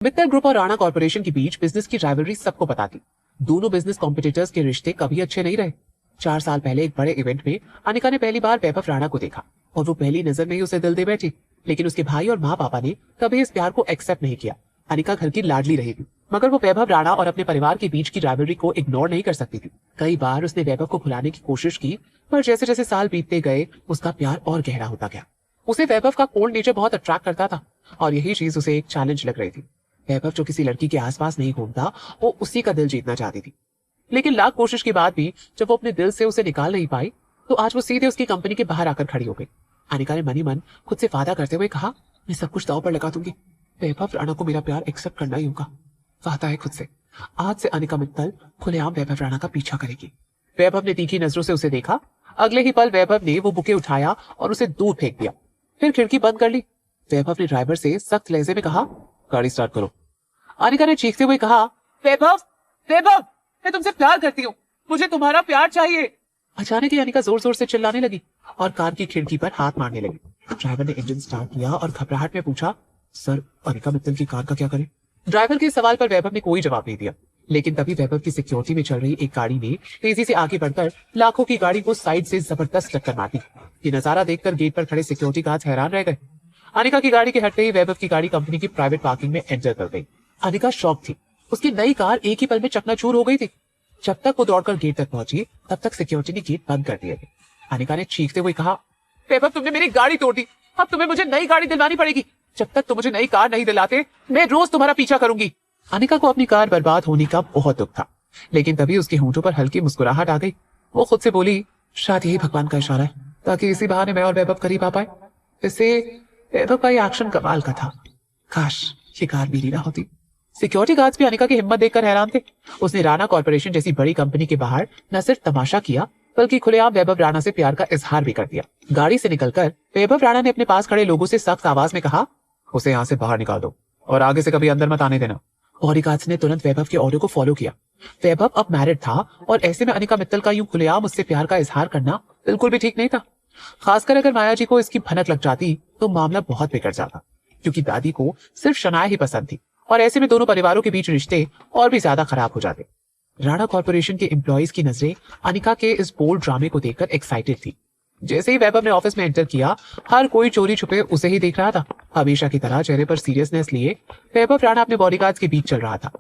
Mittal group और Rana corporation के बीच business की राइवलरी सबको पता थी। दोनों बिजनेस कॉम्पिटिटर्स के रिश्ते कभी अच्छे नहीं रहे। 4 साल पहले एक बड़े इवेंट में अनिका ने पहली बार वैभव राणा को देखा और वो पहली नजर में ही उसे दिल दे बैठी। लेकिन उसके भाई और माँ पापा ने कभी इस प्यार को एक्सेप्ट नहीं किया। अनिका घर की लाडली रहेगी, मगर वो वैभव राणा और अपने परिवार के बीच की राइवलरी को इग्नोर नहीं कर सकती थी। कई बार उसने वैभव को भुलाने की कोशिश की, पर जैसे जैसे साल बीतते गए उसका प्यार और गहरा होता गया। उसे वैभव का कोल्ड नेचर बहुत अट्रैक्ट करता था और यही चीज उसे एक चैलेंज लग रही थी। वैभव जो किसी लड़की के आसपास नहीं घूमता, वो उसी का दिल जीतना चाहती थी। लेकिन लाख कोशिश के बाद भी जब वो अपने दिल से उसे निकाल नहीं पाई, तो आज वो सीधे उसकी कंपनी के बाहर आकर खड़ी हो गई। अनिका ने मनी मन खुद से वादा करते हुए कहा, मैं सब कुछ दांव पर लगा दूंगी। वैभव राणा को मेरा प्यार एक्सेप्ट करना ही होगा। वादा है खुद से। आज से अनिका मित्तल खुलेआम वैभव राणा का पीछा करेगी। वैभव ने तीखी नजरों से उसे देखा। अगले ही पल वैभव ने वो बुके उठाया और उसे दूर फेंक दिया, फिर खिड़की बंद कर ली। वैभव ने ड्राइवर से सख्त लहजे में कहा, गाड़ी स्टार्ट करो। अनिका ने चीखते हुए कहा, वैभव वैभव, मैं तुमसे प्यार करती हूँ, मुझे तुम्हारा प्यार चाहिए। अचानक ही अनिका जोर जोर से चिल्लाने लगी और कार की खिड़की पर हाथ मारने लगी। ड्राइवर ने इंजन स्टार्ट किया और घबराहट में पूछा, सर अनिका मित्तल की कार का क्या करें? ड्राइवर के सवाल पर वैभव ने कोई जवाब नहीं दिया। लेकिन तभी वैभव की सिक्योरिटी में चल रही एक गाड़ी ने तेजी से आगे बढ़कर लाखों की गाड़ी को साइड से जबरदस्त टक्कर मार दी। ये नजारा देखकर गेट पर खड़े सिक्योरिटी गार्ड हैरान रह गए। अनिका की गाड़ी के हटते ही वैभव की गाड़ी कंपनी की प्राइवेट पार्किंग में एंटर कर गई। अनिका शॉक थी। उसकी नई कार एक ही पल में चकनाचूर हो गई थी। जब तक वो दौड़कर गेट तक पहुंची, तब तक सिक्योरिटी ने गेट बंद कर दिए थे। अनिका ने चीखते हुए कहा, वैभव तुमने मेरी गाड़ी तोड़ दी, अब तुम्हें मुझे नई गाड़ी दिलवानी पड़ेगी। जब तक तुम मुझे नई कार नहीं दिलाते, मैं रोज तुम्हारा पीछा करूंगी। अनिका को अपनी कार बर्बाद होने का बहुत दुख था, लेकिन तभी उसके होंठों पर हल्की मुस्कुराहट आ गई। वो खुद से बोली, शायद यही भगवान का इशारा है, ताकि इसी बहाने मैं और वैभव करीब आ पाए। इससे वैभव का ये एक्शन कमाल का था। काश ये कार मेरी ना होती। सिक्योरिटी गार्ड्स भी अनिका की हिम्मत देखकर हैरान थे। उसने राणा कॉर्पोरेशन जैसी बड़ी कंपनी के बाहर न सिर्फ तमाशा किया, बल्कि खुलेआम वैभव राणा से प्यार का इजहार भी कर दिया। गाड़ी से निकलकर वैभव राणा ने अपने पास खड़े लोगों से सख्त आवाज में कहा, उसे यहाँ से बाहर निकाल दो और आगे से कभी अंदर मत आने देना। बॉडीगार्ड्स ने तुरंत वैभव के ऑर्डर को फॉलो किया। वैभव अब मैरिड था और ऐसे में अनिका मित्तल का यूं खुलेआम उससे प्यार का इजहार करना बिल्कुल भी ठीक नहीं था। खासकर अगर माया जी को इसकी भनक लग जाती तो मामला बहुत बिगड़ जाता, क्योंकि दादी को सिर्फ शनाया ही पसंद थी और ऐसे में दोनों परिवारों के बीच रिश्ते और भी ज्यादा खराब हो जाते। राणा कॉर्पोरेशन के एम्प्लॉइज की नजरें अनिका के इस बोल्ड ड्रामे को देखकर एक्साइटेड थी। जैसे ही वैभव ने ऑफिस में एंटर किया, हर कोई चोरी छुपे उसे ही देख रहा था। हमेशा की तरह चेहरे पर सीरियसनेस लिए वैभव राणा अपने बॉडीगार्ड्स के बीच चल रहा था।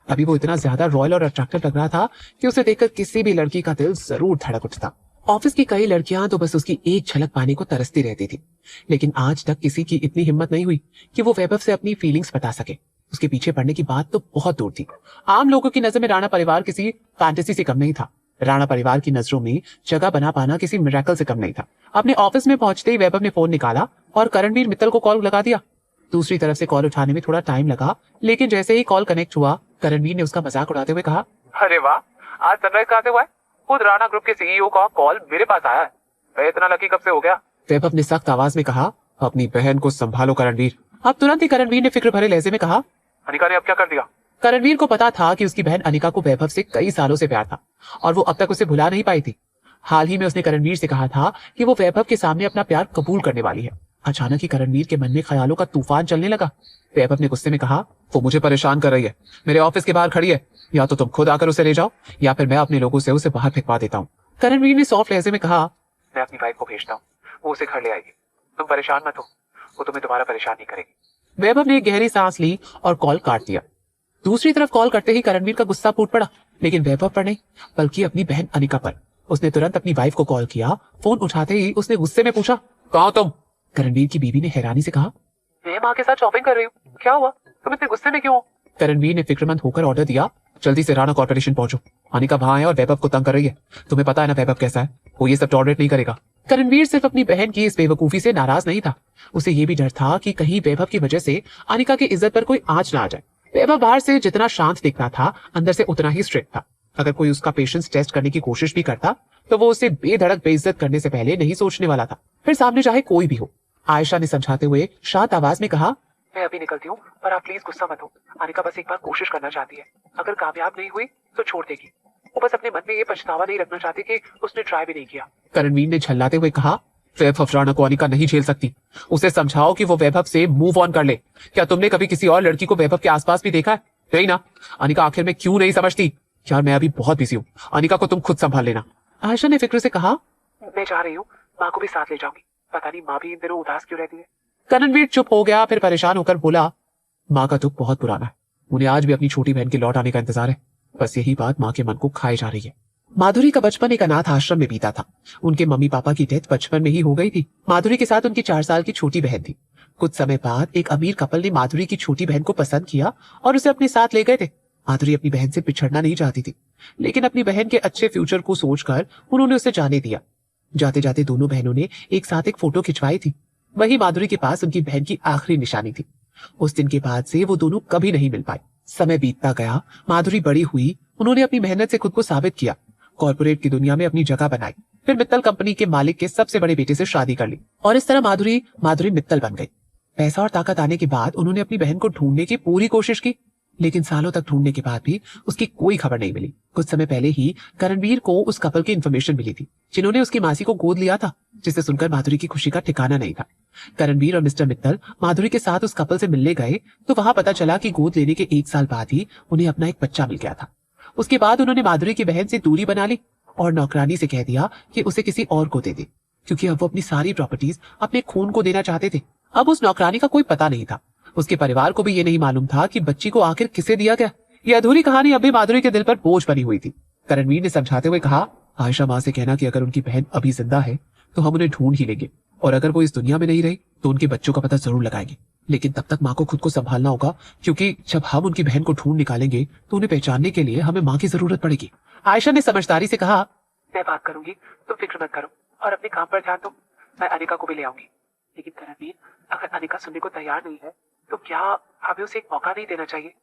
अभी वो इतना ज्यादा रॉयल और अट्रैक्टिव लग रहा था कि उसे देखकर किसी भी लड़की का दिल जरूर धड़क उठता। ऑफिस की कई लड़कियां तो बस उसकी एक झलक पाने को तरसती रहती थी, लेकिन आज तक किसी की इतनी हिम्मत नहीं हुई कि वो वैभव से अपनी फीलिंग्स बता सके। उसके पीछे पड़ने की बात तो बहुत दूर थी। आम लोगों की नजर में राणा परिवार किसी फैंटेसी से कम नहीं था। राणा परिवार की नजरों में जगह बना पाना किसी मिरेकल से कम नहीं था। अपने ऑफिस में पहुंचते ही वैभव ने फोन निकाला और करणवीर मित्तल को कॉल लगा दिया। दूसरी तरफ से कॉल उठाने में थोड़ा टाइम लगा, लेकिन जैसे ही कॉल कनेक्ट हुआ, करणवीर ने उसका मजाक उड़ाते हुए कहा, अरे वाह, आज सनराइज कहाँ से हुआ है? खुद राणा ग्रुप के सीईओ का कॉल मेरे पास आया है। मैं इतना लकी कब से हो गया? वैभव ने सख्त आवाज में कहा, अपनी बहन को संभालो करणवीर। अब तुरंत ही करणवीर ने फिक्र भरे लहजे में कहा, अनिका ने अब क्या कर दिया? करणवीर को पता था कि उसकी बहन अनिका को वैभव से कई सालों से प्यार था और वो अब तक उसे भुला नहीं पाई थी। हाल ही में उसने करणवीर से कहा था कि वो वैभव के सामने अपना प्यार कबूल करने वाली है। अचानक ही करणवीर के मन में ख्यालों का तूफान चलने लगा। वैभव ने गुस्से में कहा, वो मुझे परेशान कर रही है, मेरे ऑफिस के बाहर खड़ी है, या तो तुम खुद आकर उसे ले जाओ या फिर मैं अपने लोगों से उसे बाहर फेंकवा देता हूँ। करणवीर ने सॉफ्ट लहजे में कहा, मैं अपनी वाइफ को भेजता हूँ, वो उसे घर ले आएगी, तुम परेशान मत हो, वो तुम्हें दोबारा परेशान नहीं करेगी। वैभव ने एक गहरी सांस ली और कॉल काट दिया। दूसरी तरफ कॉल करते ही करणवीर का गुस्सा फूट पड़ा, लेकिन वैभव पर नहीं, बल्कि अपनी बहन अनिका पर। उसने तुरंत अपनी वाइफ को कॉल किया। फोन उठाते ही उसने गुस्से में पूछा, कहाँ हो तुम? करणवीर की बीवी ने हैरानी से कहा, मैं माँ के साथ शॉपिंग कर रही हूँ, क्या हुआ, तुम इतने गुस्से में क्यों हो? करणवीर ने फिक्रमंद होकर ऑर्डर दिया, जल्दी से राणा कॉर्पोरेशन पहुंचो, अनिका वहां है और वैभव को तंग कर रही है। तुम्हें पता है ना वैभव कैसा है, वो ये सब टॉलरेट नहीं करेगा। करणवीर सिर्फ अपनी बहन की इस बेवकूफी से नाराज नहीं था, उसे ये भी डर था कि कहीं वैभव की वजह से अनिका की इज्जत पर कोई आंच ना आ जाए। वैभव बाहर से जितना शांत दिखता था, अंदर से उतना ही स्ट्रिक्ट था। अगर कोई उसका पेशेंस टेस्ट करने की कोशिश भी करता, तो वो उसे बेधड़क बेइज्जत करने से पहले नहीं सोचने वाला था, फिर सामने चाहे कोई भी हो। आयशा ने समझाते हुए शांत आवाज में कहा, मैं अभी निकलती हूँ, पर आप प्लीज गुस्सा मत हो, अनिका बस एक बार कोशिश करना चाहती है, अगर कामयाब नहीं हुई तो छोड़ देगी। वो बस अपने मन में ये पछतावा नहीं रखना चाहती कि उसने ट्राई भी नहीं किया। करणवीर ने झल्लाते हुए कहा, वैभव राणा को अनिका नहीं झेल सकती। उसे समझाओ कि वो वैभव से मूव ऑन कर ले। क्या तुमने कभी किसी और लड़की को वैभव के आसपास भी देखा है? नहीं ना। अनिका आखिर में क्यों नहीं समझती? यार मैं अभी बहुत बिजी हूँ, अनिका को तुम खुद संभाल लेना। आयशा ने फिक्र से कहा, मैं जा रही हूँ, माँ को भी साथ ले जाऊंगी। पता नहीं माँ भी इन दिनों उदास क्यों रहती है। करणवीर चुप हो गया, फिर परेशान होकर बोला, माँ का दुख बहुत पुराना है, उन्हें आज भी अपनी छोटी बहन के लौट आने का इंतजार है। बस यही बात माँ के मन को खाए जा रही है। माधुरी का बचपन एक अनाथ आश्रम में बीता था। उनके मम्मी पापा की डेथ बचपन में ही हो गई थी। माधुरी के साथ उनकी 4 साल की छोटी बहन थी। कुछ समय बाद एक अमीर कपल ने माधुरी की छोटी बहन को पसंद किया और उसे अपने साथ ले गए थे। माधुरी अपनी बहन से पिछड़ना नहीं चाहती थी, लेकिन अपनी बहन के अच्छे फ्यूचर को सोचकर उन्होंने उसे जाने दिया। जाते जाते दोनों बहनों ने एक साथ एक फोटो खिंचवाई थी। वही माधुरी के पास उनकी बहन की आखिरी निशानी थी। उस दिन के बाद से वो दोनों कभी नहीं मिल पाए। समय बीतता गया, माधुरी बड़ी हुई, उन्होंने अपनी मेहनत से खुद को साबित किया, कॉर्पोरेट की दुनिया में अपनी जगह बनाई। फिर मित्तल कंपनी के मालिक के सबसे बड़े बेटे से शादी कर ली और इस तरह माधुरी मित्तल बन गई। पैसा और ताकत आने के बाद उन्होंने अपनी बहन को ढूंढने की पूरी कोशिश की, लेकिन सालों तक ढूंढने के बाद भी उसकी कोई खबर नहीं मिली। कुछ समय पहले ही करणवीर को उस कपल की इन्फॉर्मेशन मिली थी, जिन्होंने उसकी मासी को गोद लिया था, जिसे सुनकर माधुरी की खुशी का ठिकाना नहीं था। करणवीर और मिस्टर मित्तल माधुरी के साथ उस कपल से मिलने गए तो वहां पता चला कि गोद लेने के 1 साल बाद ही उन्हें अपना एक बच्चा मिल गया था। उसके बाद उन्होंने माधुरी की बहन से दूरी बना ली और नौकरानी से कह दिया कि उसे किसी और को दे दे, क्योंकि अब वो अपनी सारी प्रॉपर्टीज अपने खून को देना चाहते थे। अब उस नौकरानी का कोई पता नहीं था। उसके परिवार को भी ये नहीं मालूम था कि बच्ची को आखिर किसे दिया गया। ये अधूरी कहानी अभी माधुरी के दिल पर बोझ बनी हुई थी। करणवीर ने समझाते हुए कहा, आयशा माँ से कहना कि अगर उनकी बहन अभी जिंदा है तो हम उन्हें ढूंढ ही लेंगे, और अगर वो इस दुनिया में नहीं रही तो उनके बच्चों का पता जरूर लगाएंगे। लेकिन तब तक माँ को खुद को संभालना होगा, क्योंकि जब हम उनकी बहन को ढूंढ निकालेंगे तो उन्हें पहचानने के लिए हमें माँ की जरूरत पड़ेगी। आयशा ने समझदारी से कहा, मैं बात करूंगी, तुम फिक्र मत करो और अपने काम पर ध्यान दो। मैं अनिका को भी ले आऊंगी। लेकिन करणवीर, अगर अनिका सुनने को तैयार नहीं है तो क्या हमें उसे एक मौका नहीं देना चाहिए?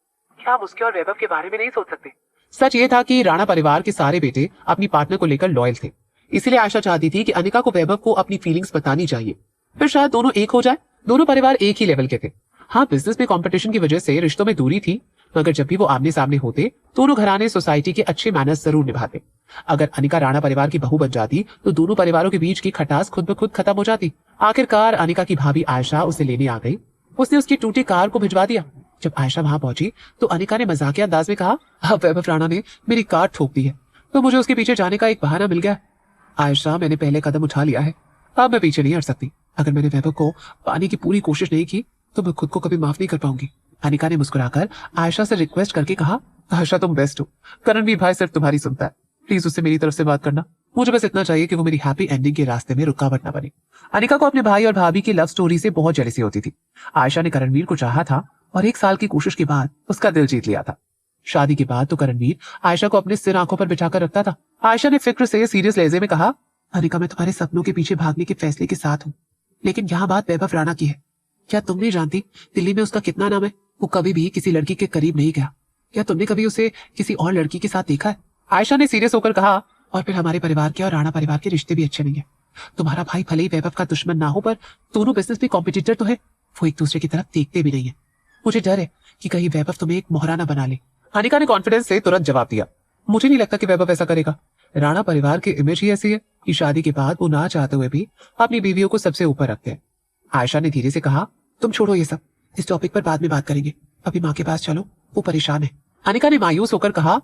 क्या हम उसके और वैभव के बारे में नहीं सोच सकते? सच ये था कि राणा परिवार के सारे बेटे अपनी पार्टनर को लेकर लॉयल थे, इसलिए आशा चाहती थी कि अनिका को वैभव को अपनी फीलिंग्स बतानी चाहिए, फिर शायद दोनों एक हो जाए। दोनों परिवार एक ही लेवल के थे। हाँ, बिजनेस में कंपटीशन की वजह से रिश्तों में दूरी थी, मगर जब भी वो आमने सामने होते दोनों घराने सोसाइटी के अच्छे मैनर्स जरूर निभाते। अगर अनिका राणा परिवार की बहू बन जाती तो दोनों परिवारों के बीच की खटास खुद ब खुद खत्म हो जाती। आखिरकार अनिका की भाभी आयशा उसे लेने आ गई। उसने उसकी टूटी कार को भिजवा दिया। जब आयशा वहां पहुंची तो अनिका ने मजाकिया अंदाज में कहा, अब वैभव राणा ने मेरी कार ठोक दी है तो मुझे उसके पीछे जाने का एक बहाना मिल गया। आयशा, मैंने पहले कदम उठा लिया है, अब मैं पीछे नहीं हट सकती। अगर मैंने वैभव को पाने की पूरी कोशिश नहीं की तो मैं खुद को कभी माफ नहीं कर पाऊंगी। अनिका ने मुस्कुराकर आयशा से रिक्वेस्ट करके कहा, आयशा तुम बेस्ट हो, करणवीर भाई सिर्फ तुम्हारी सुनता है, प्लीज उससे मेरी तरफ से बात करना। मुझे बस इतना चाहिए कि वो मेरी हैप्पी एंडिंग के रास्ते में रुकावट न बने। अनिका को अपने भाई और भाभी की लव स्टोरी से बहुत जेलसी होती थी। आयशा ने करणवीर को चाहा था और 1 साल की कोशिश के बाद उसका दिल जीत लिया था। शादी के बाद तो करणवीर आयशा को अपने सिर आंखों पर बिछाकर रखता था। आयशा ने फिक्र से सीरियस लहजे में कहा, अनिका मैं तुम्हारे सपनों के पीछे भागने के फैसले के साथ हूँ, लेकिन यहाँ बात वैभव राणा की है। क्या तुम नहीं जानती दिल्ली में उसका कितना नाम है? वो कभी भी किसी लड़की के करीब नहीं गया। क्या तुमने कभी उसे किसी और लड़की के साथ देखा है? आयशा ने सीरियस होकर कहा, और फिर हमारे परिवार के और राणा परिवार के रिश्ते भी अच्छे नहीं है। तुम्हारा भाई भले ही वैभव का दुश्मन ना हो, पर दोनों बिजनेस में कॉम्पिटिटर तो है। वो एक दूसरे की तरफ देखते भी नहीं है। मुझे डर है कि कहीं वैभव तुम्हें एक मोहरा बना ले। अनिका ने कॉन्फिडेंस से तुरंत जवाब दिया, मुझे नहीं लगता कि वैभव ऐसा करेगा। राणा परिवार की इमेज ही ऐसी है कि शादी के बाद वो ना चाहते हुए भी अपनी बीवियों को सबसे ऊपर रखते हैं। आयशा ने धीरे से कहा, तुम छोड़ो ये सब, इस टॉपिक पर बाद में बात करेंगे, अभी माँ के पास चलो, वो परेशान है। अनिका ने मायूस होकर कहा,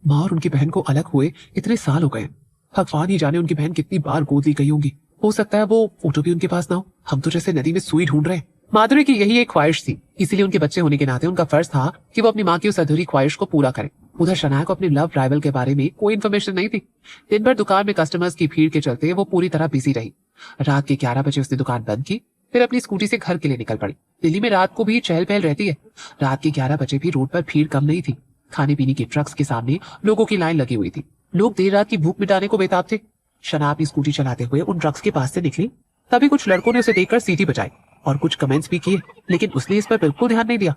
माँ और उनकी बहन को अलग हुए इतने साल हो गए, भगवान ही जाने उनकी बहन कितनी बार गोद ली गई होंगी। हो सकता है वो फोटो भी उनके पास ना हो। हम तो जैसे नदी में सुई ढूंढ रहे हैं। माधुरी की यही एक ख्वाहिश थी, इसीलिए उनके बच्चे होने के नाते उनका फर्ज था कि वो अपनी माँ की उस अधूरी ख्वाहिश को पूरा करे। उधर शनाया को अपने लव राइवल के बारे में कोई इन्फॉर्मेशन नहीं थी। दिन भर दुकान में कस्टमर्स की भीड़ के चलते वो पूरी तरह बिजी रही। रात के 11 बजे उसने दुकान बंद की, फिर अपनी स्कूटी से घर के लिए निकल पड़ी। दिल्ली में रात को भी चहल पहल रहती है। रात के 11 बजे भी रोड पर भीड़ कम नहीं थी। खाने पीने के ट्रक्स के सामने लोगों की लाइन लगी हुई थी। लोग देर रात की भूख मिटाने को बेताब थे। शना अपनी स्कूटी चलाते हुए उन ट्रक्स के पास से निकली, तभी कुछ लड़कों ने उसे देखकर सीटी बजाई और कुछ कमेंट्स भी किए, लेकिन उसने इस पर बिल्कुल ध्यान नहीं दिया।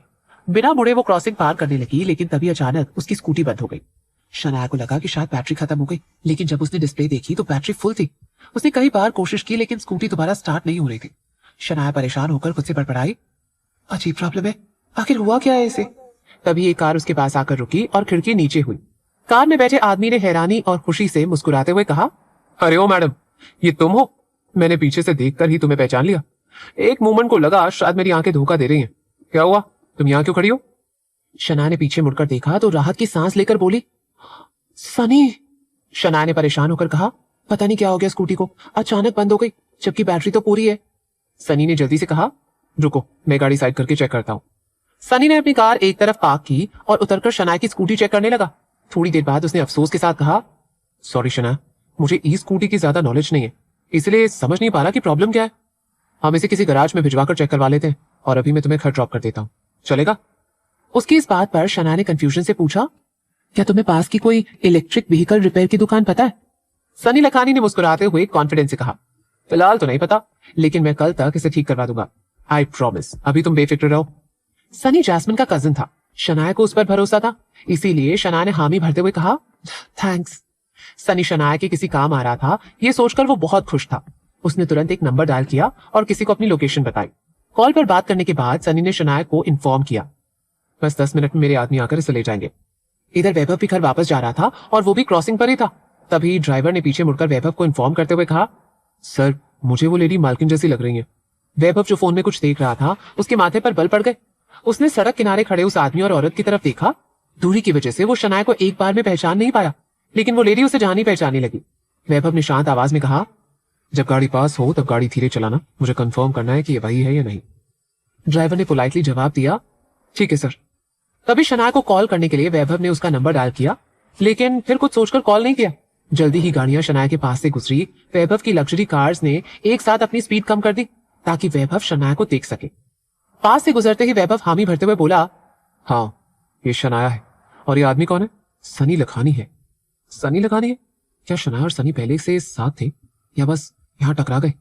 बिना मुड़े वो क्रॉसिंग पार करने लगी, लेकिन तभी अचानक उसकी स्कूटी बंद हो गई। शनाया को लगा कि शायद बैटरी खत्म हो गई, लेकिन जब उसने डिस्प्ले देखी तो बैटरी फुल थी। उसने कई बार कोशिश की, लेकिन स्कूटी दोबारा स्टार्ट नहीं हो रही थी। शनाया परेशान होकर खुद से बड़बड़ाई, अजीब प्रॉब्लम है, आखिर हुआ क्या है इसे? तभी एक कार उसके पास आकर रुकी और खिड़की नीचे हुई। कार में बैठे आदमी ने हैरानी और खुशी से मुस्कुराते हुए कहा, अरे ओ मैडम, ये तुम हो? मैंने पीछे से देखकर ही तुम्हें पहचान लिया। एक मोमेंट को लगा शायद मेरी आंखें धोखा दे रही हैं। क्या हुआ, तुम यहाँ क्यों खड़ी हो? शना ने पीछे मुड़कर देखा तो राहत की सांस लेकर बोली, सनी। शना ने परेशान होकर कहा, पता नहीं क्या हो गया स्कूटी को, अचानक बंद हो गई, जबकि बैटरी तो पूरी है। सनी ने जल्दी से कहा, रुको मैं गाड़ी साइड करके चेक करता हूं। सनी ने अपनी कार एक तरफ पार्क की और उतरकर शनाया की स्कूटी चेक करने लगा। थोड़ी देर बाद उसने अफसोस के साथ कहा, सॉरी शना, मुझे ई स्कूटी की ज्यादा नॉलेज नहीं है, इसलिए समझ नहीं पा रहा कि प्रॉब्लम क्या है। हम इसे किसी गराज में भिजवाकर चेक करवा लेते हैं और अभी मैं तुम्हें घर ड्रॉप कर देता हूँ, चलेगा? उसकी इस बात पर शना ने कंफ्यूजन से पूछा, क्या तुम्हें पास की कोई इलेक्ट्रिक व्हीकल रिपेयर की दुकान पता है? सनी लखानी ने मुस्कुराते हुए कॉन्फिडेंस से कहा, फिलहाल तो नहीं पता, लेकिन मैं कल तक इसे ठीक करवा दूंगा, आई प्रॉमिस। अभी तुम बेफिक्र रहो। सनी जैस्मिन का कजिन था, शनाया को उस पर भरोसा था, इसीलिए शनाया ने हामी भरते हुए कहा, थैंक्स। सनी शनाया के किसी काम आ रहा था, ये सोचकर वो बहुत खुश था। उसने तुरंत एक नंबर डायल किया और किसी को अपनी लोकेशन बताई। कॉल पर बात करने के बाद सनी ने शनाया को इन्फॉर्म किया, बस 10 मिनट में मेरे आदमी आकर इसे ले जाएंगे। इधर वैभव भी घर वापस जा रहा था और वो भी क्रॉसिंग पर ही था। तभी ड्राइवर ने पीछे मुड़कर वैभव को इन्फॉर्म करते हुए कहा, सर मुझे वो लेडी मालकिन जैसी लग रही है। वैभव जो फोन में कुछ देख रहा था, उसके माथे पर बल पड़ गए। उसने सड़क किनारे खड़े उस आदमी और औरत की तरफ देखा। दूरी की वजह से वो शनाया को एक बार में पहचान नहीं पाया, लेकिन वो लेडी उसे जानी पहचानने लगी। वैभव ने शांत आवाज में कहा, जब गाड़ी पास हो तब गाड़ी धीरे चलाना, मुझे कंफर्म करना है कि ये वही है या नहीं। ड्राइवर ने पोलाइटली जवाब दिया, ठीक है सर। तभी शनाया को कॉल करने के लिए वैभव ने उसका नंबर डायल किया, लेकिन फिर कुछ सोचकर कॉल नहीं किया। जल्दी ही गाड़ियां शनाया के पास से गुजरी। वैभव की लग्जरी कार्स ने एक साथ अपनी स्पीड कम कर दी ताकि वैभव शनाया को देख सके। पास से गुजरते ही वैभव हामी भरते हुए बोला, हाँ ये शनाया है। और ये आदमी कौन है? सनी लखानी है। सनी लखानी है? क्या शनाया और सनी पहले से साथ थे या बस यहाँ टकरा गए?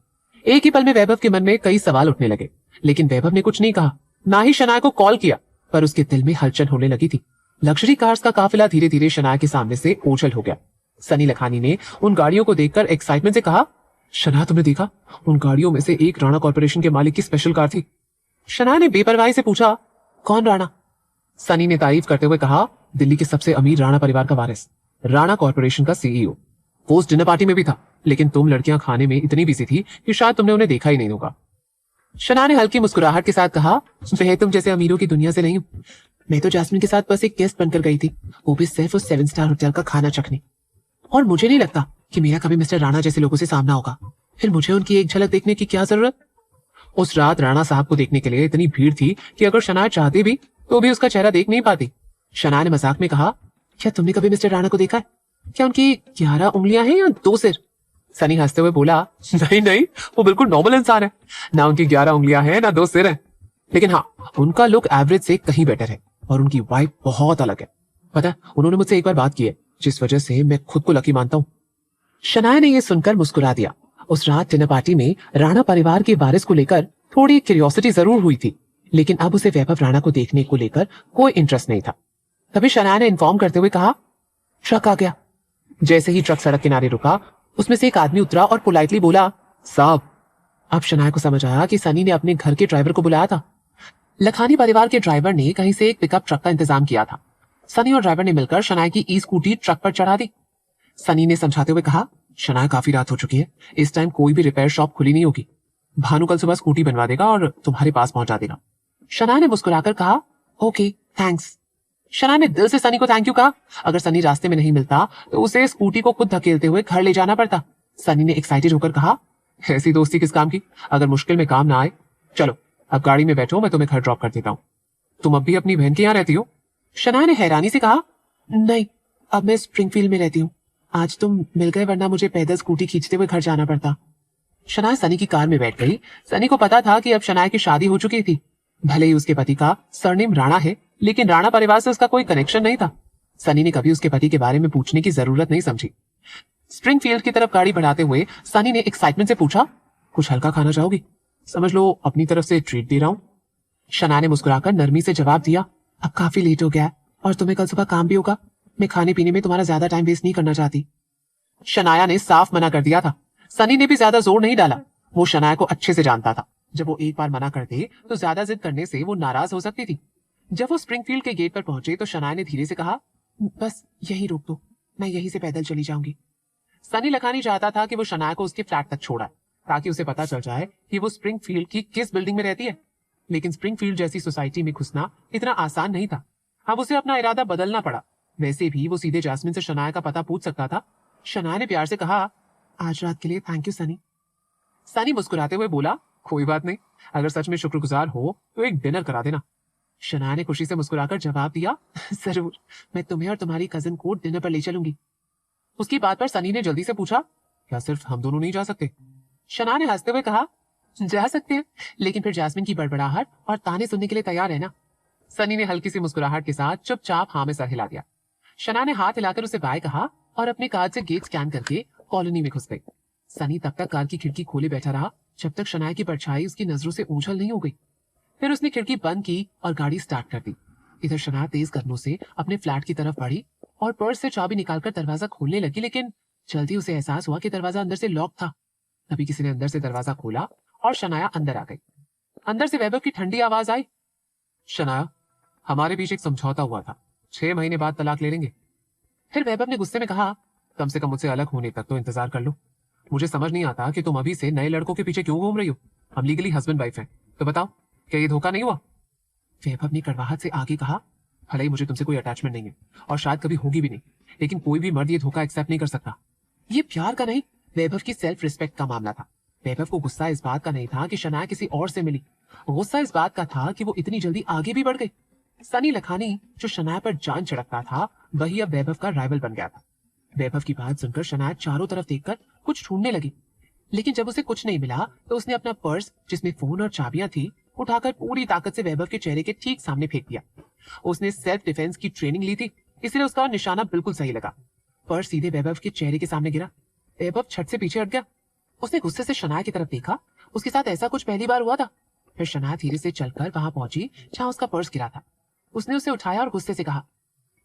एक ही पल में वैभव के मन में कई सवाल उठने लगे, लेकिन वैभव ने कुछ नहीं कहा, ना ही शनाया को कॉल किया। पर उसके दिल में हलचल होने लगी थी। लग्जरी कार्स का काफिला धीरे धीरे शनाया के सामने से ओझल हो गया। सनी लखानी ने उन गाड़ियों को देखकर एक्साइटमेंट से कहा, शनाया तुमने देखा, उन गाड़ियों में से एक राणा कॉर्पोरेशन के मालिक की स्पेशल कार थी। शनाया ने बेपरवाही से पूछा, कौन राणा? सनी ने तारीफ करते हुए कहा, दिल्ली के सबसे अमीर राणा परिवार का वारिस, राणा कॉर्पोरेशन का सीईओ। वो उस डिनर पार्टी में भी था, लेकिन तुम लड़कियां खाने में इतनी बिजी थी कि शायद तुमने उन्हें देखा ही नहीं होगा। शनाया ने हल्की मुस्कुराहट के साथ कहा, मैं तुम जैसे अमीरों की दुनिया से नहीं हूं। मैं तो जैस्मिन के साथ बस एक गेस्ट बनकर गई थी, वो भी सिर्फ उस 7 स्टार होटल का खाना चखने। और मुझे नहीं लगता कि मेरा कभी मिस्टर राणा जैसे लोगों से सामना होगा। फिर मुझे उनकी एक झलक देखने की क्या जरूरत? उस रात राणा साहब को देखने के लिए इतनी भीड़ थी कि अगर शनाया चाहती भी तो भी उसका चेहरा देख नहीं पाती। शनाया ने मजाक में कहा, क्या तुमने कभी मिस्टर राणा को देखा है? क्या उनकी 11 उंगलियां हैं या 2 सिर? सनी हंसते हुए बोला, नहीं नहीं, वो बिल्कुल नॉर्मल इंसान है, ना उनकी 11 उंगलियां हैं ना 2 सिर हैं। लेकिन हाँ, उनका लुक एवरेज से कहीं बेटर है और उनकी वाइब बहुत अलग है। पता है, उन्होंने मुझसे एक बार बात की है जिस वजह से मैं खुद को लकी मानता हूँ। शनाया ने यह सुनकर मुस्कुरा दिया। उस रात डिनर पार्टी में राणा परिवार के वारिस को लेकर थोड़ी क्यूरियोसिटी जरूर हुई थी, लेकिन अब उसे वैभव राणा को देखने को लेकर कोई इंटरेस्ट नहीं था। तभी शनाया ने इन्फॉर्म करते हुए कहा, ट्रक आ गया। जैसे ही ट्रक सड़क किनारे रुका, उसमें से एक आदमी उतरा और पोलाइटली बोला, साहब। अब शनाया को समझ आया कि सनी ने अपने घर के ड्राइवर को बुलाया था। लखानी परिवार के ड्राइवर ने कहीं से एक पिकअप ट्रक का इंतजाम किया था। सनी और ड्राइवर ने मिलकर शनाया की ई स्कूटी ट्रक पर चढ़ा दी। सनी ने समझाते हुए कहा, शनाया काफी रात हो चुकी है, इस टाइम कोई भी रिपेयर शॉप खुली नहीं होगी। भानु कल सुबह स्कूटी बनवा देगा और तुम्हारे पास पहुंचा देगा। शनाया ने मुस्कुराकर कहा, ओके थैंक्स। शनाया ने दिल से सनी को थैंक यू कहा। अगर सनी रास्ते में नहीं मिलता तो उसे स्कूटी को खुद धकेलते हुए घर ले जाना पड़ता। सनी ने एक्साइटेड होकर कहा, ऐसी दोस्ती किस काम की, अगर मुश्किल में काम ना आए। चलो अब गाड़ी में बैठो, मैं तुम्हें घर ड्रॉप कर देता हूँ। तुम अब भी अपनी बहन के यहाँ रहती हो? शनाया ने हैरानी से कहा, नहीं, अब मैं स्प्रिंगफील्ड में रहती हूँ। आज तुम मिल गए, वरना मुझे पैदल स्कूटी खींचते हुए घर जाना पड़ता। शनाया सनी की कार में बैठ गई। सनी को पता था कि अब शनाया की शादी हो चुकी थी। भले ही उसके पति का सरनेम राणा है, लेकिन राणा परिवार से उसका कोई कनेक्शन नहीं था। सनी ने कभी उसके पति के बारे में पूछने की जरूरत नहीं समझी। स्प्रिंगफील्ड की तरफ गाड़ी बढ़ाते हुए सनी ने एक्साइटमेंट से पूछा, कुछ हल्का खाना चाहोगी? समझ लो अपनी तरफ से ट्रीट दे रहा हूँ। शनाया ने मुस्कुराकर नरमी से जवाब दिया, अब काफी लेट हो गया है और तुम्हें कल सुबह काम भी होगा। मैं खाने पीने में तुम्हारा ज्यादा टाइम वेस्ट नहीं करना चाहती। शनाया ने साफ मना कर दिया था। सनी ने भी ज्यादा जोर नहीं डाला। वो शनाया को अच्छे से जानता था। जब वो एक बार मना कर दे तो ज्यादा जिद करने से वो नाराज हो सकती थी। जब वो स्प्रिंगफील्ड के गेट पर पहुंचे तो शनाया ने धीरे से कहा, बस यही रोक दो, मैं यहीं से पैदल चली जाऊंगी। सनी लखानी चाहता था कि वो शनाया को उसके फ्लैट तक छोड़ा, ताकि उसे पता चल जाए कि वो स्प्रिंगफील्ड की किस बिल्डिंग में रहती है। लेकिन स्प्रिंगफील्ड जैसी सोसाइटी में घुसना इतना आसान नहीं था। अब उसे अपना इरादा बदलना पड़ा। वैसे भी वो सीधे जैस्मिन से शनाया का पता पूछ सकता था। शनाया ने प्यार से कहा, आज रात के लिए थैंक यू सनी। सनी मुस्कुराते हुए बोला, कोई बात नहीं, अगर सच में शुक्रगुजार हो तो एक डिनर करा देना। शनाया ने खुशी से मुस्कुराकर जवाब दिया, जरूर, मैं तुम्हें और तुम्हारी कजिन को डिनर पर ले चलूंगी। उसकी बात पर सनी ने जल्दी से पूछा, क्या सिर्फ हम दोनों नहीं जा सकते? शनाया ने हंसते हुए कहा, जा सकते हैं, लेकिन फिर जैस्मिन की बड़बड़ाहट और ताने सुनने के लिए तैयार है ना? सनी ने हल्की सी मुस्कुराहट के साथ चुपचाप हाँ में सर हिला दिया। शनाया ने हाथ हिलाकर उसे बाय कहा और अपने कार्ड से गेट स्कैन करके कॉलोनी में घुस गई। सनी तब तक कार की खिड़की खोले बैठा रहा जब तक शनाया की परछाई उसकी नजरों से ओझल नहीं हो गई। फिर उसने खिड़की बंद की और गाड़ी स्टार्ट कर दी। इधर शनाया तेज कदमों से अपने फ्लैट की तरफ बढ़ी और पर्स से चाबी निकालकर दरवाजा खोलने लगी, लेकिन जल्दी उसे एहसास हुआ कि दरवाजा अंदर से लॉक था। तभी किसी ने अंदर से दरवाजा खोला और शनाया अंदर आ गई। अंदर से वैभव की ठंडी आवाज आई, शनाया, हमारे बीच एक समझौता हुआ था, 6 महीने बाद तलाक ले लेंगे। फिर वैभव ने गुस्से में कहा, कम से कम मुझसे अलग होने तक तो इंतजार कर लो। मुझे समझ नहीं आता कि तुम अभी से नए लड़कों के पीछे क्यों घूम रही हो। हम लीगली हस्बैंड वाइफ हैं, तो बताओ, क्या ये धोखा नहीं हुआ? वैभव ने कड़वाहट से आगे कहा, भले ही मुझे तुमसे कोई अटैचमेंट नहीं है और शायद कभी होगी भी नहीं, लेकिन कोई भी मर्द ये धोखा एक्सेप्ट नहीं कर सकता। ये प्यार का नहीं, वैभव की सेल्फ रिस्पेक्ट का मामला था। वैभव को गुस्सा इस बात का नहीं था कि शनाया किसी और से मिली, गुस्सा इस बात का था कि वो इतनी जल्दी आगे भी बढ़ गई। सनी लखानी जो शनाया पर जान छिड़कता था, वही अब वैभव का राइवल बन गया था। वैभव की बात सुनकर शनाया चारों तरफ देखकर कुछ ढूंढने लगी, लेकिन जब उसे कुछ नहीं मिला तो उसने अपना पर्स जिसमें फोन और चाबियां थी उठाकर पूरी ताकत से वैभव के चेहरे के ठीक सामने फेंक दिया। उसने सेल्फ डिफेंस की ट्रेनिंग ली थी, इसलिए उसका निशाना बिल्कुल सही लगा। पर्स सीधे वैभव के चेहरे के सामने गिरा। वैभव छट से पीछे हट गया। उसने गुस्से से शनाया की तरफ देखा। उसके साथ ऐसा कुछ पहली बार हुआ था। फिर शनाया धीरे से चलकर वहां पहुंची जहां उसका पर्स गिरा था। उसने उसे उठाया और गुस्से से कहा,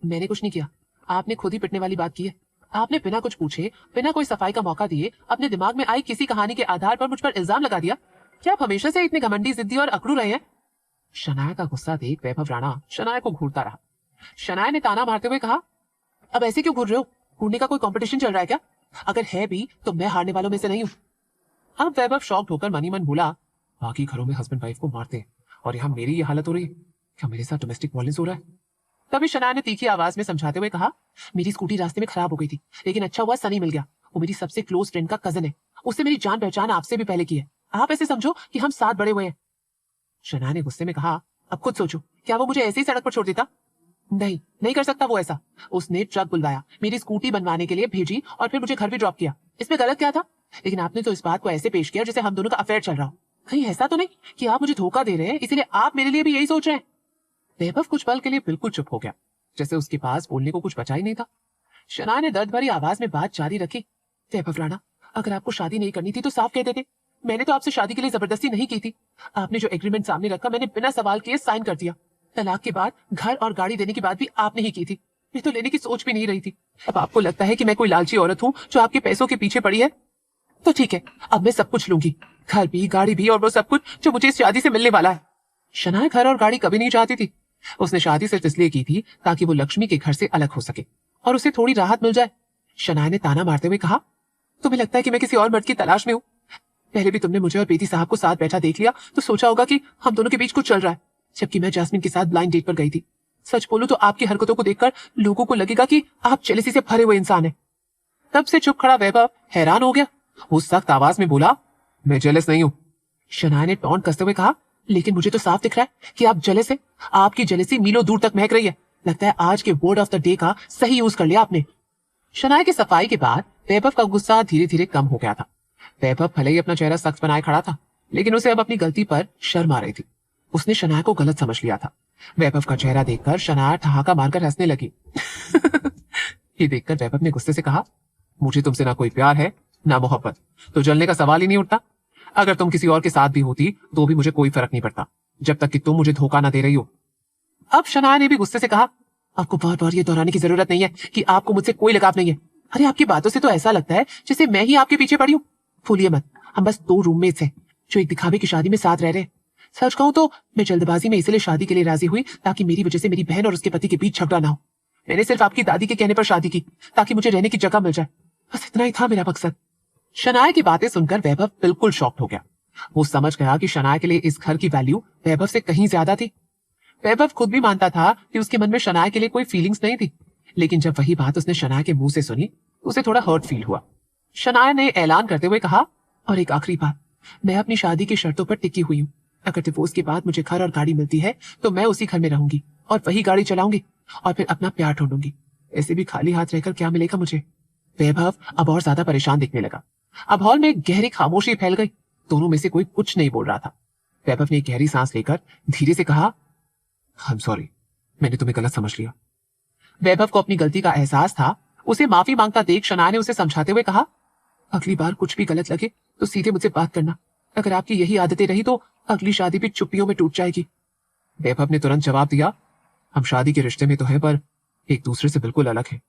मैंने कुछ नहीं किया, आपने खुद ही पिटने वाली बात की है। आपने बिना कुछ पूछे, बिना कोई सफाई का मौका दिए, अपने दिमाग में आई किसी कहानी के आधार पर मुझ पर इल्जाम लगा दिया। क्या आप हमेशा से इतने घमंडी, जिद्दी और अकड़ू रहे हैं? शनाया का गुस्सा देख वैभव राणा शनाया को घूरता रहा। शनाया ने ताना मारते हुए कहा, अब ऐसे क्यों घूर रहे हो? घूरने का कोई कंपटीशन चल रहा है क्या? अगर है भी तो मैं हारने वालों में से नहीं हूँ। अब वैभव शॉक्ड होकर मनी मन बोला, बाकी घरों में हस्बैंड वाइफ को मारते हैं और यहाँ मेरी ये हालत हो रही है, क्या मेरे साथ डोमेस्टिक वायलेंस हो रहा है? तभी शनाया ने तीखी आवाज में समझाते हुए कहा, मेरी स्कूटी रास्ते में खराब हो गई थी, लेकिन अच्छा हुआ सनी मिल गया। वो मेरी सबसे क्लोज फ्रेंड का कजन है, उससे मेरी जान पहचान आपसे भी पहले की है। आप ऐसे समझो कि हम साथ बड़े हुए हैं। शनाया ने गुस्से में कहा, अब खुद सोचो, क्या वो मुझे ऐसे ही सड़क पर छोड़ देता? नहीं, नहीं कर सकता वो ऐसा। उसने ट्रक बुलवाया, मेरी स्कूटी बनवाने के लिए भेजी और फिर मुझे घर भी ड्रॉप किया। इसमें गलत क्या था? लेकिन आपने तो इस बात को ऐसे पेश किया जैसे हम दोनों का अफेयर चल रहा हो। कहीं ऐसा तो नहीं कि आप मुझे धोखा दे रहे हैं, इसीलिए आप मेरे लिए भी यही सोच रहे हैं? वैभव कुछ पल के लिए बिल्कुल चुप हो गया, जैसे उसके पास बोलने को कुछ बचा ही नहीं था। शनाया ने दर्द भरी आवाज में बात जारी रखी, वैभव राणा, अगर आपको शादी नहीं करनी थी तो साफ कह देते। मैंने तो आपसे शादी के लिए जबरदस्ती नहीं की थी। आपने जो एग्रीमेंट सामने रखा, मैंने बिना सवाल किए साइन कर दिया। तलाक के बाद घर और गाड़ी देने की बात भी आपने ही की थी। मैं तो लेने की सोच भी नहीं रही थी। अब आपको लगता है कि मैं कोई लालची औरत हूँ जो आपके पैसों के पीछे पड़ी है? तो ठीक है, अब मैं सब कुछ लूंगी, घर भी, गाड़ी भी और वो सब कुछ जो मुझे इस शादी से मिलने वाला है। शनाया घर और गाड़ी कभी नहीं चाहती थी। उसने शादी सिर्फ इसलिए की थी ताकि वो लक्ष्मी के घर से अलग हो सके और उसे थोड़ी राहत मिल जाए। शनाया ने ताना मारते हुए कहा, तुम्हें लगता है कि मैं किसी और मर्द की तलाश में हूँ? पहले भी तुमने मुझे और बेटी साहब को साथ बैठा देख लिया तो सोचा होगा कि हम दोनों के बीच कुछ चल रहा है, जबकि मैं जैस्मिन के साथ ब्लाइंड डेट पर गई थी। सच बोलूं तो आपकी हरकतों को देखकर लोगों को लगेगा कि आप जेलसी से भरे हुए इंसान हैं। तब से चुप खड़ा वैभव हैरान हो गया। वो सख्त आवाज में बोला, मैं जेलस नहीं हूँ। शनाया ने टॉन्ट कसते हुए कहा, लेकिन मुझे तो साफ दिख रहा है कि आप जेलस हैं। आपकी जेलसी मीलों दूर तक महक रही है। लगता है आज के वर्ड ऑफ द डे का सही यूज कर लिया आपने। शनाया की सफाई के बाद वैभव का गुस्सा धीरे धीरे कम हो गया था। वैभव भले ही अपना चेहरा सख्त बनाए खड़ा था, लेकिन उसे अब अपनी गलती पर शर्म आ रही थी। उसने शनाया को गलत समझ लिया था। वैभव का चेहरा देखकर शनाया ठहाका मारकर हंसने लगी। ये देखकर वैभव ने गुस्से से कहा, मुझे तुमसे ना कोई प्यार है ना मोहब्बत, तो जलने का सवाल ही नहीं उठता। अगर तुम किसी और के साथ भी होती तो भी मुझे कोई फर्क नहीं पड़ता, जब तक कि तुम मुझे धोखा ना दे रही हो। अब शनाया ने भी गुस्से से कहा, आपको बार बार ये दोहराने की जरूरत नहीं है कि आपको मुझसे कोई लगाव नहीं है। अरे आपकी बातों से तो ऐसा लगता है जैसे मैं ही आपके पीछे पड़ी हूँ। भूलिए मत, हम बस 2 रूममेट्स हैं जो एक दिखावे की शादी में साथ रह रहे हैं। सच कहूं तो मैं जल्दबाजी में इसलिए शादी के लिए राजी हुई ताकि मेरी वजह से मेरी बहन और उसके पति के बीच झगड़ा ना हो। मैंने सिर्फ आपकी दादी के कहने पर शादी की ताकि मुझे रहने की जगह मिल जाए। बस इतना ही था मेरा मकसद। शनाया की बातें सुनकर वैभव बिल्कुल शॉक्ड हो गया। वो समझ गया कि शनाया के लिए इस घर की वैल्यू वैभव से कहीं ज्यादा थी। वैभव खुद भी मानता था कि उसके मन में शनाया के लिए कोई फीलिंग्स नहीं थी, लेकिन जब वही बात उसने शनाया के मुंह से सुनी तो उसे थोड़ा हर्ट फील हुआ। शनाया ने ऐलान करते हुए कहा, और एक आखिरी बात, मैं अपनी शादी की शर्तों पर टिकी हुई हूँ। अगर डिवोर्स के बाद मुझे घर और गाड़ी मिलती है तो मैं उसी घर में रहूंगी और वही गाड़ी चलाऊंगी और फिर अपना प्यार ढूंढूंगी। ऐसे भी खाली हाथ रहकर क्या मिलेगा मुझे। वैभव अब और ज्यादा परेशान दिखने लगा। अब हॉल में गहरी खामोशी फैल गई। दोनों में से कोई कुछ नहीं बोल रहा था। वैभव ने एक गहरी सांस लेकर धीरे से कहा, आई एम सॉरी, मैंने तुम्हें गलत समझ लिया। वैभव को अपनी गलती का एहसास था। उसे माफी मांगता देख शनाया ने उसे समझाते हुए कहा, अगली बार कुछ भी गलत लगे तो सीधे मुझसे बात करना। अगर आपकी यही आदतें रही तो अगली शादी भी चुप्पियों में टूट जाएगी। वैभव ने तुरंत जवाब दिया, हम शादी के रिश्ते में तो हैं पर एक दूसरे से बिल्कुल अलग है।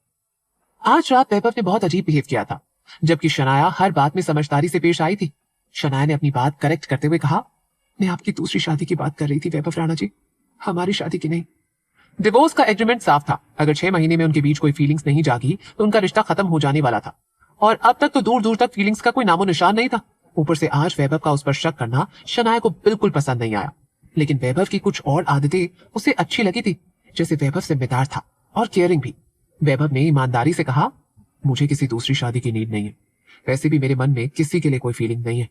आज रात वैभव ने बहुत अजीब बिहेव किया था, जबकि शनाया हर बात में समझदारी से पेश आई थी। शनाया ने अपनी बात करेक्ट करते हुए कहा, मैं आपकी दूसरी शादी की बात कर रही थी वैभव राणा जी, हमारी शादी की नहीं। डिवोर्स का एग्रीमेंट साफ था। अगर 6 महीने में उनके बीच कोई फीलिंग्स नहीं जागी तो उनका रिश्ता खत्म हो जाने वाला था, और अब तक तो दूर दूर तक फीलिंग्स का कोई नामो निशान नहीं था। ऊपर से आज वैभव का उस पर शक करना शनाया को बिल्कुल पसंद नहीं आया। लेकिन वैभव की कुछ और आदतें उसे अच्छी लगी थी, जैसे वैभव जिम्मेदार था और केयरिंग भी। वैभव ने ईमानदारी से कहा, मुझे किसी दूसरी शादी की नीड नहीं है, वैसे भी मेरे मन में किसी के लिए कोई फीलिंग नहीं है।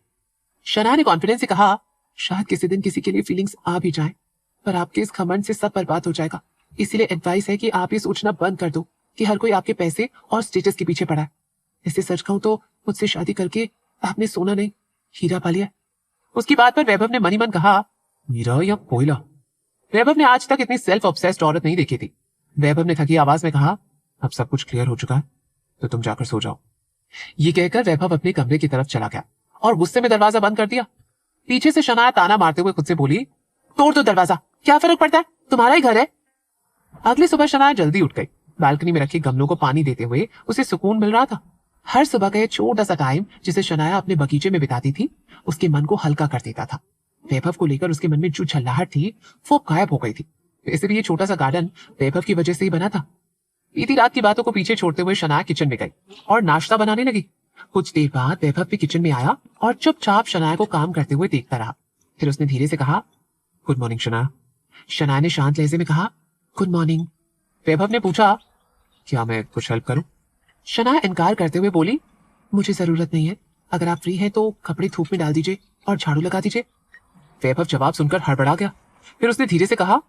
शनाया ने कॉन्फिडेंस से कहा, शायद किसी दिन किसी के लिए फीलिंग्स आ भी जाए, पर आपके इस घमंड से सब बर्बाद हो जाएगा। इसीलिए एडवाइस है कि आप ये सोचना बंद कर दो कि हर कोई आपके पैसे और स्टेटस के पीछे पड़ा है। इससे सच कहूं तो मुझसे शादी करके आपने सोना नहीं, हीरा पा लिया। उसकी बात पर वैभव ने मनी मन कहा, हीरा या कोयला। वैभव ने आज तक इतनी सेल्फ ऑब्सेस्ड औरत नहीं देखी थी। वैभव ने थकी आवाज में कहा, अब सब कुछ क्लियर हो चुका है तो तुम जाकर सो जाओ। ये कहकर वैभव अपने कमरे की तरफ चला गया और गुस्से में दरवाजा बंद कर दिया। पीछे से शनाया ताना मारते हुए खुद से बोली, तोड़ दो दरवाजा, क्या फर्क पड़ता है, तुम्हारा ही घर है। अगली सुबह शनाया जल्दी उठ गई। बालकनी में रखे गमलों को पानी देते हुए उसे सुकून मिल रहा था। हर सुबह का छोटा सा टाइम जिसे शनाया अपने बगीचे में बिताती थी उसके मन को हल्का कर देता था। वैभव को लेकर उसके मन में जो झल्लाहट थी वो गायब हो गई थी। वैसे भी ये छोटा सा गार्डन वैभव की वजह से ही बना था। बीती रात की बातों को पीछे छोड़ते हुए शनाया किचन में गई और नाश्ता बनाने लगी। कुछ देर बाद वैभव भी किचन में आया और चुपचाप शनाया को काम करते हुए देखता रहा। फिर उसने धीरे से कहा, गुड मॉर्निंग शनाया। शनाया ने शांत लहजे में कहा, गुड मॉर्निंग। वैभव ने पूछा, क्या मैं कुछ हेल्प करूं? शनाया इनकार करते हुए बोली, मुझे जरूरत नहीं है, अगर आप फ्री हैं तो कपड़े धूप में डाल दीजिए और झाड़ू लगा दीजिए। वैभव जवाब सुनकर हड़बड़ा गया। फिर उसने धीरे से कहा,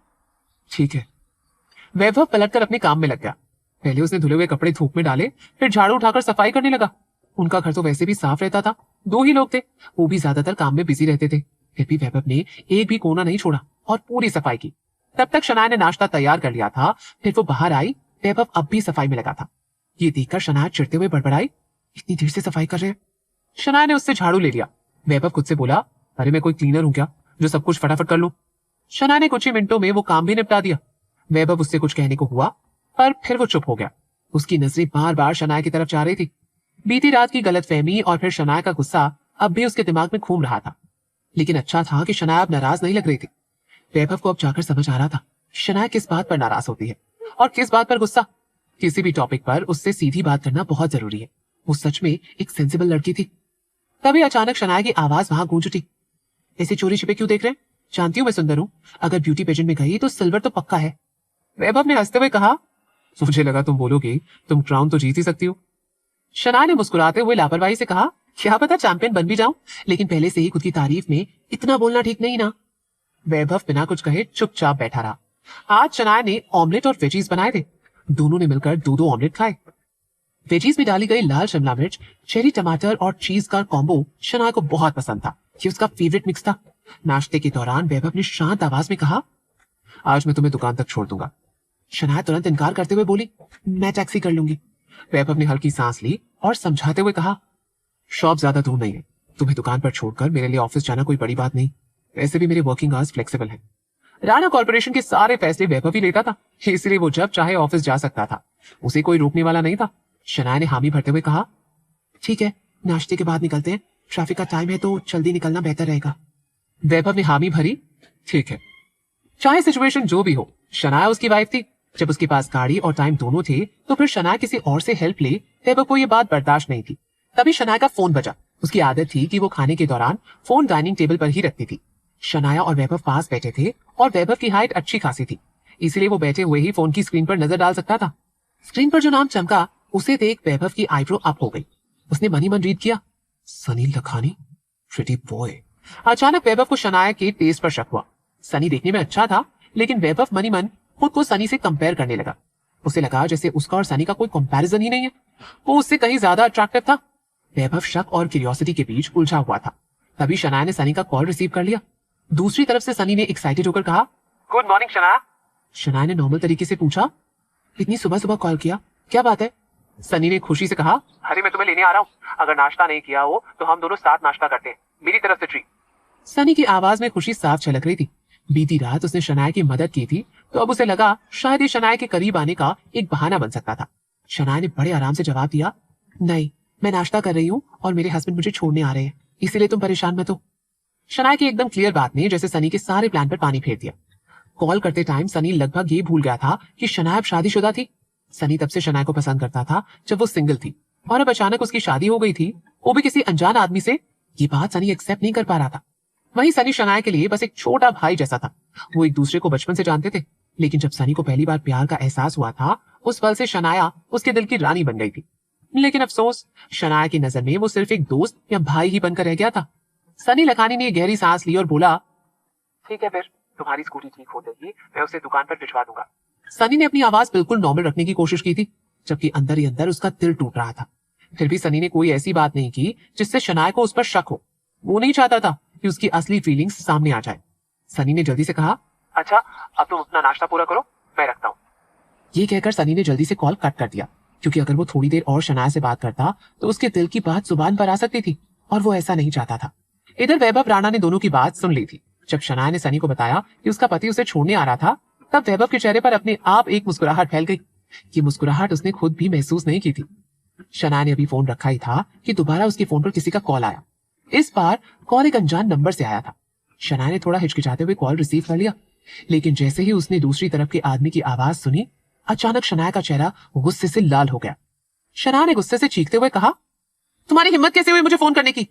ठीक है। वैभव पलटकर अपने काम में लग गया। पहले उसने धुले हुए कपड़े धूप में डाले, फिर झाड़ू उठाकर सफाई करने लगा। उनका घर तो वैसे भी साफ रहता था, 2 ही लोग थे, वो भी ज्यादातर काम में बिजी रहते थे। फिर भी वैभव ने एक भी कोना नहीं छोड़ा और पूरी सफाई की। तब तक शनाया ने नाश्ता तैयार कर लिया था। फिर वो बाहर आई। वैभव अब भी सफाई में लगा था। ये देखकर शनाया चिढ़ते हुए बड़बड़ाई, इतनी देर से सफाई कर रहे हैं। शनाया ने उससे झाड़ू ले लिया। वैभव खुद से बोला, अरे मैं कोई क्लीनर हूं क्या जो सब कुछ फटाफट कर लूं। शनाया ने कुछ ही मिनटों में वो काम भी निपटा दिया। वैभव उससे कुछ कहने को हुआ पर फिर वो चुप हो गया। उसकी नजरें बार बार शनाया की तरफ जा रही थी। बीती रात की गलतफहमी और फिर शनाया का गुस्सा अब भी उसके दिमाग में घूम रहा था। लेकिन अच्छा था कि शनाया अब नाराज नहीं लग रही थी। वैभव को अब जाकर समझ आ रहा था शनाया किस बात पर नाराज होती है और किस बात पर गुस्सा। किसी भी टॉपिक पर उससे सीधी बात करना बहुत जरूरी है। वो सच में एक सेंसिबल लड़की थी। तभी अचानक शनाया की आवाज वहां गूंज उठी, ऐसे चोरी छिपे क्यों देख रहे हैं? जानती हूँ मैं सुंदर हूँ, अगर ब्यूटी पेजेंट में गई तो सिल्वर तो पक्का है। वैभव ने हंसते हुए कहा, मुझे लगा तुम बोलोगे तुम क्राउन तो जीत ही सकती हो। शनाया ने मुस्कुराते हुए लापरवाही से कहा, क्या पता चैंपियन बन भी जाऊं, लेकिन पहले से ही खुद की तारीफ में इतना बोलना ठीक नहीं ना। वैभव बिना कुछ कहे चुपचाप बैठा रहा। आज शनाया ने ऑमलेट और वेजीज बनाए थे। दोनों ने मिलकर 2-2 ऑमलेट खाए। वेजीज में डाली गई लाल शिमला मिर्च, चेरी टमाटर और चीज का कॉम्बो शनाया को बहुत पसंद था। ये उसका फेवरेट मिक्स था। नाश्ते के दौरान वैभव ने शांत आवाज में कहा, आज मैं तुम्हें दुकान तक छोड़ दूंगा। शनाया तुरंत इनकार करते हुए बोली, मैं टैक्सी कर लूंगी। वैभव ने हल्की सांस ली और समझाते हुए कहा, शॉप ज्यादा दूर नहीं है, तुम्हें दुकान पर छोड़कर मेरे लिए ऑफिस जाना कोई बड़ी बात नहीं। वैसे भी मेरे वर्किंग आवर्स फ्लेक्सिबल हैं। राणा कॉर्पोरेशन के सारे फैसले वैभव ही लेता था, इसलिए वो जब चाहे ऑफिस जा सकता था। उसे कोई रोकने वाला नहीं था। शनाया ने हामी भरते हुए कहा, ठीक है, नाश्ते के बाद निकलते हैं, ट्रैफिक का टाइम है तो जल्दी निकलना बेहतर रहेगा। वैभव ने हामी भरी, ठीक है। चाहे सिचुएशन जो भी हो, शनाया उसकी वाइफ थी। जब उसके पास गाड़ी और टाइम दोनों थे तो फिर शनाया किसी और से हेल्प ले, वैभव को यह बात बर्दाश्त नहीं थी। तभी शनाया का फोन बजा। उसकी आदत थी कि वो खाने के दौरान फोन डाइनिंग टेबल पर ही रखती थी। शनाया और वैभव पास बैठे थे और वैभव की हाइट अच्छी खासी थी, इसलिए वो बैठे हुए ही फोन की स्क्रीन पर नजर डाल सकता था। स्क्रीन पर जो नाम चमका उसे देख वैभव की आईब्रो अप हो गई। उसने मन ही मन रीड किया, सनी लखानी, प्रिटी बॉय। अचानक वैभव को शनाया के टेस्ट पर शक हुआ। सनी देखने में अच्छा था, लेकिन वैभव मन ही मन खुद को सनी से कंपेयर करने लगा। उसे लगा जैसे उसका और सनी का कोई कंपैरिजन ही नहीं है, वो उससे कहीं ज्यादा अट्रैक्टिव था। वैभव शक और क्यूरियोसिटी के बीच उलझा हुआ था। तभी शनाया ने सनी का कॉल रिसीव कर लिया। दूसरी तरफ से सनी ने एक्साइटेड होकर कहा, गुड मॉर्निंग शनाया। शनाया ने नॉर्मल तरीके से पूछा, इतनी सुबह सुबह कॉल किया, क्या बात है? सनी ने खुशी से कहा, अरे मैं तुम्हें लेने आ रहा हूँ, अगर नाश्ता नहीं किया हो तो हम दोनों साथ नाश्ता करते हैं, मेरी तरफ से ट्रीट। सनी की आवाज में खुशी साफ झलक रही थी। बीती रात उसने शनाया की मदद की थी, तो अब उसे लगा शायद ये शनाया के करीब आने का एक बहाना बन सकता था। शनाया ने बड़े आराम से जवाब दिया, नहीं, मैं नाश्ता कर रही हूँ और मेरे हस्बैंड मुझे छोड़ने आ रहे हैं, इसीलिए तुम परेशान मत हो। शनाया की एकदम क्लियर बात ने जैसे सनी के सारे प्लान पर पानी फेर दिया। कॉल करते टाइम सनी लगभग ये भूल गया था कि शनाया अब शादीशुदा थी। सनी तब से शनाया को पसंद करता था जब वो सिंगल थी, और अब अचानक उसकी शादी हो गई थी, वो भी किसी अनजान आदमी से। ये बात सनी एक्सेप्ट नहीं कर पा रहा था। वहीं सनी शनाया के लिए बस एक छोटा भाई जैसा था। वो एक दूसरे को बचपन से जानते थे, लेकिन जब सनी को पहली बार प्यार का एहसास हुआ था, उस पल से शनाया उसके दिल की रानी बन गई थी। लेकिन अफसोस, शनाया की नजर में वो सिर्फ एक दोस्त या भाई ही बनकर रह गया था। सनी लखानी ने गहरी सांस ली और बोला, ठीक है, फिर तुम्हारी स्कूटी ठीक होते ही मैं उसे दुकान पर भिजवा दूंगा। सनी ने अपनी आवाज बिल्कुल नॉर्मल रखने की कोशिश की थी, जबकि अंदर ही अंदर उसका दिल टूट रहा था। फिर भी सनी ने कोई ऐसी बात नहीं की जिससे शनाया को उस पर शक हो। वो नहीं चाहता था कि उसकी असली फीलिंग्स सामने आ जाए। सनी ने जल्दी से कहा, अच्छा अब तुम अपना नाश्ता पूरा करो, मैं रखता हूँ। ये कहकर सनी ने जल्दी से कॉल कट कर दिया, क्योंकि अगर वो थोड़ी देर और शनाया से बात करता तो उसके दिल की बात जुबान पर आ सकती थी, और वो ऐसा नहीं चाहता था। इधर वैभव राणा ने दोनों की बात सुन ली थी। जब शनाया ने सनी को बताया कि उसका पति उसे छोड़ने आ रहा था, तब वैभव के चेहरे पर अपने आप एक मुस्कुराहट फैल गई। ये मुस्कुराहट उसने खुद भी महसूस नहीं की थी। शनाया ने अभी फोन रखा ही था कि दोबारा उसके फोन पर किसी का कॉल आया। इस बार कॉल एक अनजान नंबर से आया था। शनाया ने थोड़ा हिचकिचाते हुए कॉल रिसीव कर लिया, लेकिन जैसे ही उसने दूसरी तरफ के आदमी की आवाज सुनी, अचानक शनाया का चेहरा गुस्से से लाल हो गया। शनाया ने गुस्से से चीखते हुए कहा, तुम्हारी हिम्मत कैसे हुई मुझे फोन करने की?